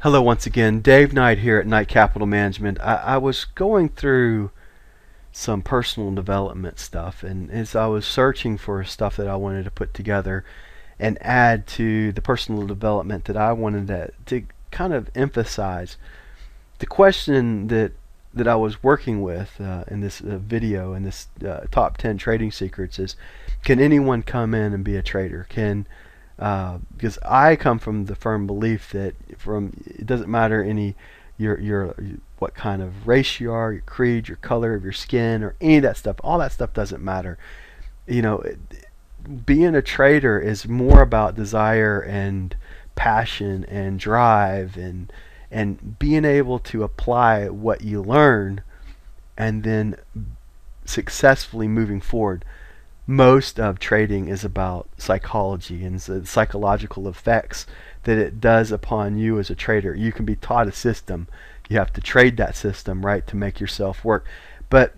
Hello once again, Dave Knight here at Knight Capital Management. I was going through some personal development stuff, and as I was searching for stuff that I wanted to put together and add to the personal development that I wanted to kind of emphasize, the question that I was working with in this video, in this top 10 trading secrets is, can anyone come in and be a trader? Because I come from the firm belief that it doesn't matter your what kind of race you are, your creed, your color of your skin, or any of that stuff. All that stuff doesn't matter. You know, being a trader is more about desire and passion and drive and being able to apply what you learn and then successfully moving forward. Most of trading is about psychology and the psychological effects that it does upon you as a trader. You can be taught a system. You have to trade that system, right, to make yourself work. But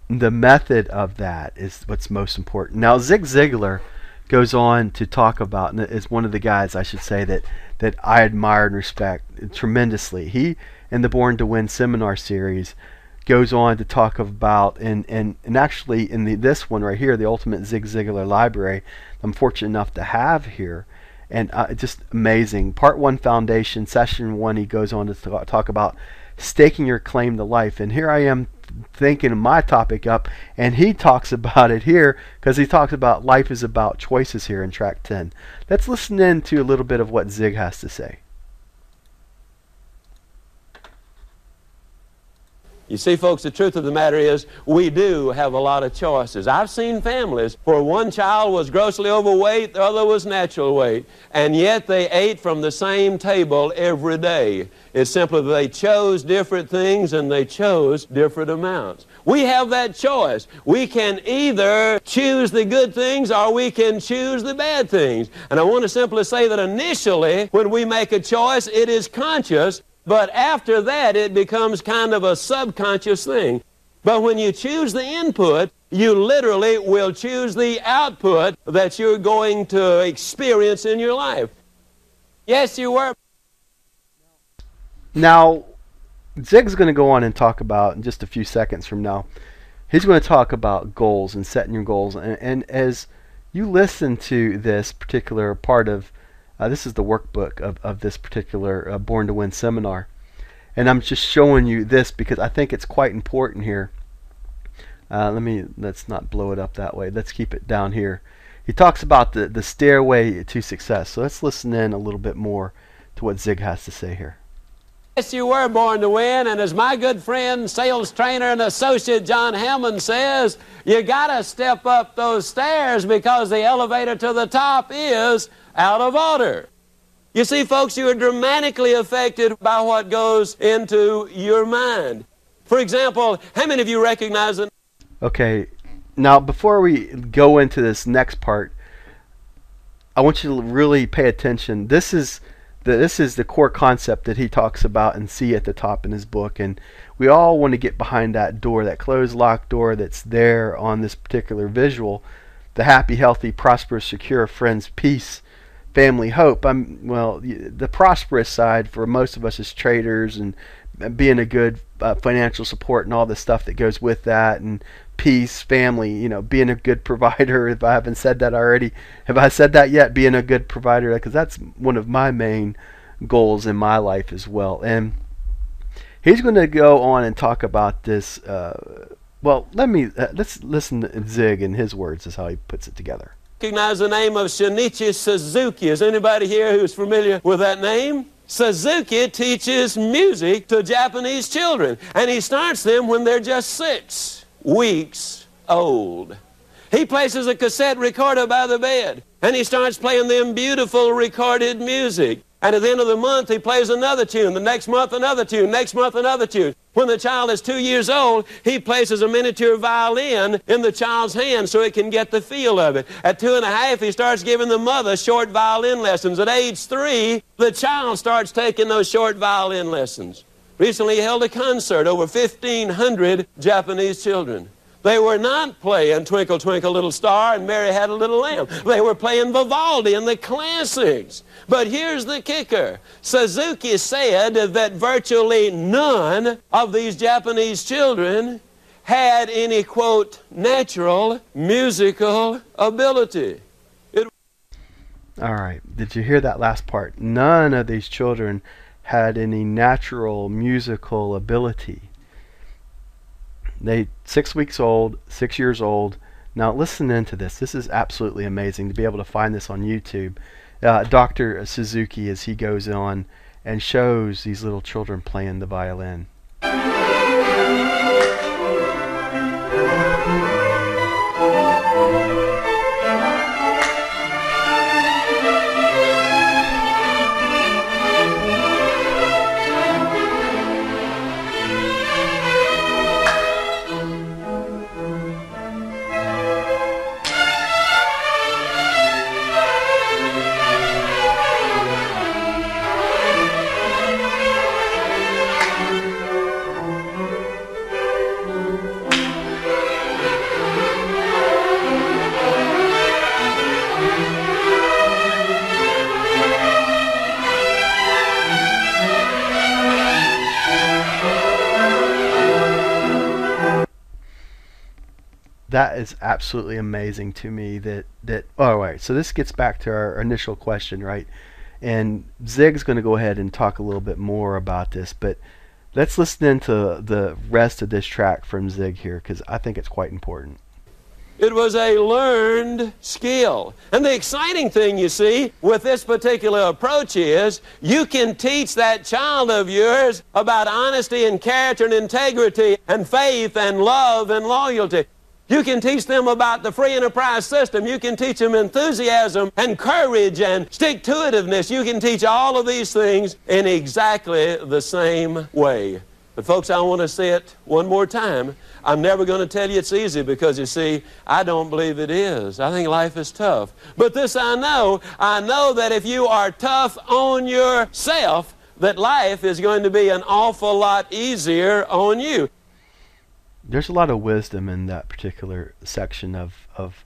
the method of that is what's most important. Now, Zig Ziglar goes on to talk about, and is one of the guys, I should say, that I admire and respect tremendously. He, in the Born to Win seminar series, goes on to talk about, and actually in this one right here, the Ultimate Zig Ziglar Library, I'm fortunate enough to have here, and just amazing. Part 1 Foundation, Session 1, he goes on to talk about staking your claim to life, and here I am thinking my topic up, and he talks about it here because he talks about life is about choices here in track 10. Let's listen in to a little bit of what Zig has to say. You see, folks, the truth of the matter is we do have a lot of choices. I've seen families where one child was grossly overweight, the other was natural weight, and yet they ate from the same table every day. It's simply they chose different things and they chose different amounts. We have that choice. We can either choose the good things or we can choose the bad things. And I want to simply say that initially, when we make a choice, it is conscious. But after that, it becomes kind of a subconscious thing. But when you choose the input, you literally will choose the output that you're going to experience in your life. Yes, you were. Now, Zig's going to go on and talk about, in just a few seconds from now, he's going to talk about goals and setting your goals. And as you listen to this particular part of this is the workbook of this particular Born to Win seminar. And I'm just showing you this because I think it's quite important here. Let's not blow it up that way. Let's keep it down here. He talks about the stairway to success. So let's listen in a little bit more to what Zig has to say here. Yes, you were born to win, and as my good friend, sales trainer and associate John Hammond says, you gotta step up those stairs because the elevator to the top is out of order. You see, folks, you are dramatically affected by what goes into your mind. For example, how many of you recognize that? Okay, now before we go into this next part, I want you to really pay attention. This is the core concept that he talks about and see at the top in his book, and we all want to get behind that door, that closed locked door that's there on this particular visual, the happy, healthy, prosperous, secure, friends, peace, family, hope. Well, the prosperous side for most of us as traders, and being a good financial support and all the stuff that goes with that, and peace, family, you know, being a good provider. If I haven't said that already, have I said that yet? Being a good provider, because that's one of my main goals in my life as well. And he's going to go on and talk about this. Well, let's listen to Zig in his words, is how he puts it together. Recognize the name of Shinichi Suzuki. Is anybody here who's familiar with that name? Suzuki teaches music to Japanese children, and he starts them when they're just 6 weeks old. He places a cassette recorder by the bed, and he starts playing them beautiful recorded music. And at the end of the month, he plays another tune. The next month, another tune. Next month, another tune. When the child is 2 years old, he places a miniature violin in the child's hand so it can get the feel of it. At 2 1/2, he starts giving the mother short violin lessons. At age 3, the child starts taking those short violin lessons. Recently, he held a concert, over 1,500 Japanese children. They were not playing Twinkle, Twinkle, Little Star and Mary Had a Little Lamb. They were playing Vivaldi and the classics. But here's the kicker. Suzuki said that virtually none of these Japanese children had any, quote, natural musical ability. All right, did you hear that last part? None of these children had any natural musical ability. They 6 weeks old, 6 years old. Now listen into this. This is absolutely amazing to be able to find this on YouTube. Dr. Suzuki, as he goes on and shows these little children playing the violin. That is absolutely amazing to me oh right, so this gets back to our initial question, right? And Zig's going to go ahead and talk a little bit more about this, but let's listen into the rest of this track from Zig here, because I think it's quite important. It was a learned skill. And the exciting thing, you see, with this particular approach is you can teach that child of yours about honesty and character and integrity and faith and love and loyalty. You can teach them about the free enterprise system. You can teach them enthusiasm and courage and stick-to-itiveness. You can teach all of these things in exactly the same way. But folks, I want to say it one more time. I'm never going to tell you it's easy because, you see, I don't believe it is. I think life is tough. But this I know that if you are tough on yourself, that life is going to be an awful lot easier on you. There's a lot of wisdom in that particular section of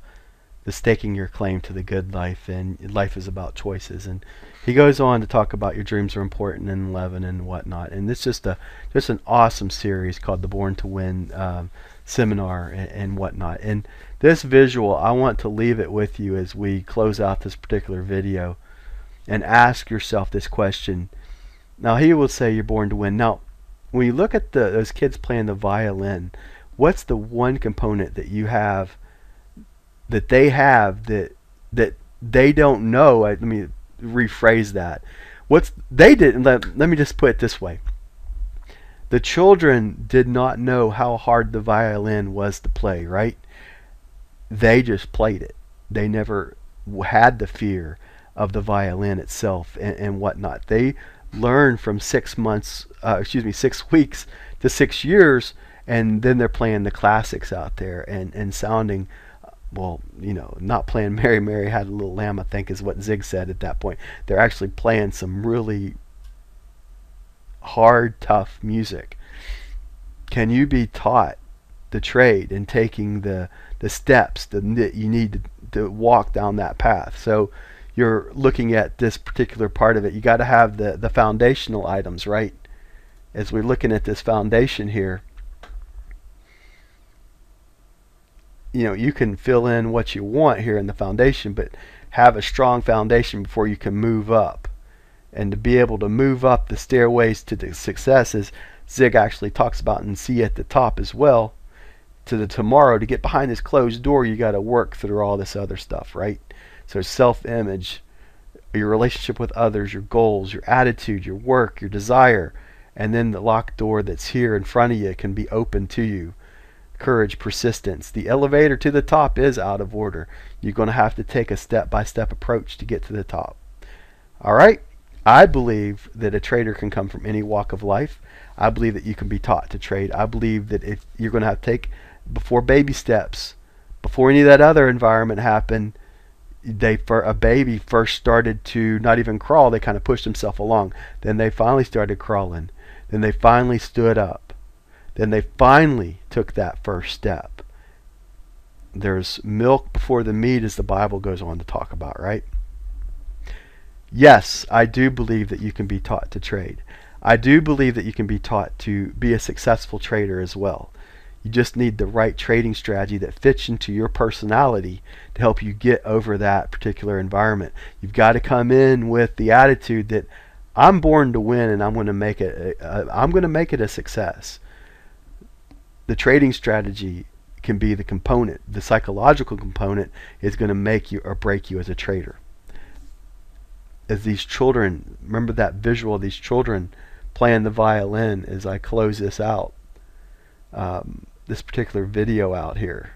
the staking your claim to the good life, and life is about choices. And he goes on to talk about your dreams are important and 11 and whatnot. And it's just an awesome series called the Born to Win seminar and whatnot. And this visual, I want to leave it with you as we close out this particular video and ask yourself this question. Now he will say you're born to win. Now when you look at those kids playing the violin, what's the one component that you have, that they have, that they don't know? Let me rephrase that. They didn't. Let me just put it this way. The children did not know how hard the violin was to play, right? They just played it. They never had the fear of the violin itself and whatnot. They learn from 6 weeks to 6 years, and then they're playing the classics out there and sounding, well, not playing Mary Mary Had a Little Lamb, I think is what Zig said at that point. They're actually playing some really hard, tough music. Can you be taught the trade and taking the steps that you need to walk down that path? So you're looking at this particular part of it. You got to have the foundational items, right? As we're looking at this foundation here, you can fill in what you want here in the foundation, but have a strong foundation before you can move up. And to be able to move up the stairways to the success, as Zig actually talks about and see at the top as well, to the tomorrow, to get behind this closed door, you got to work through all this other stuff, right? So self-image, your relationship with others, your goals, your attitude, your work, your desire, and then the locked door that's here in front of you can be open to you. Courage, persistence. The elevator to the top is out of order. You're going to have to take a step-by-step approach to get to the top. All right? I believe that a trader can come from any walk of life. I believe that you can be taught to trade. I believe that if you're going to have to take before baby steps, before any of that other environment happened, a baby first started to not even crawl. They kind of pushed themselves along. Then they finally started crawling. Then they finally stood up. Then they finally took that first step. There's milk before the meat, as the Bible goes on to talk about, right? Yes, I do believe that you can be taught to trade. I do believe that you can be taught to be a successful trader as well. You just need the right trading strategy that fits into your personality to help you get over that particular environment. You've got to come in with the attitude that I'm born to win and I'm going to make it a success. The trading strategy can be the component. The psychological component is going to make you or break you as a trader. As these children, remember that visual of these children playing the violin as I close this out, this particular video out here.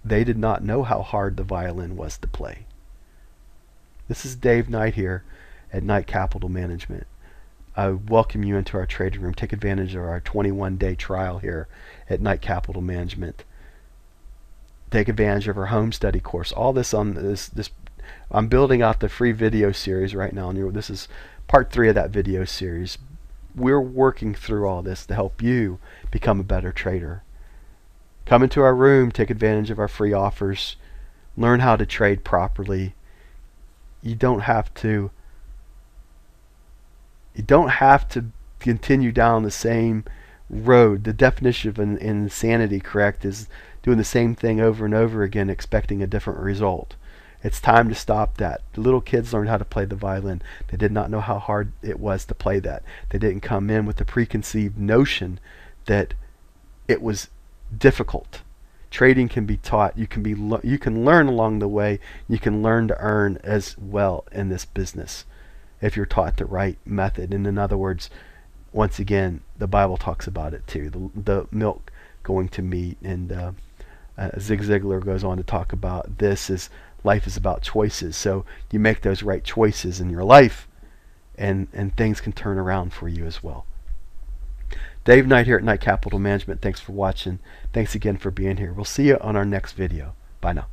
They did not know how hard the violin was to play. This is Dave Knight here at Knight Capital Management. I welcome you into our trading room. Take advantage of our 21-day trial here at Knight Capital Management. Take advantage of our home study course. All this on this. I'm building out the free video series right now, and this is part 3 of that video series. We're working through all this to help you become a better trader. Come into our room, take advantage of our free offers, learn how to trade properly. You don't have to continue down the same road. The definition of insanity, correct, is doing the same thing over and over again expecting a different result. It's time to stop that. The little kids learned how to play the violin. They did not know how hard it was to play that. They didn't come in with the preconceived notion that it was difficult. Trading can be taught. You can learn along the way. You can learn to earn as well in this business if you're taught the right method. And in other words, once again, the Bible talks about it too. The milk going to meat, and Zig Ziglar goes on to talk about this is life is about choices. So you make those right choices in your life, and things can turn around for you as well. Dave Knight here at Knight Capital Management. Thanks for watching. Thanks again for being here. We'll see you on our next video. Bye now.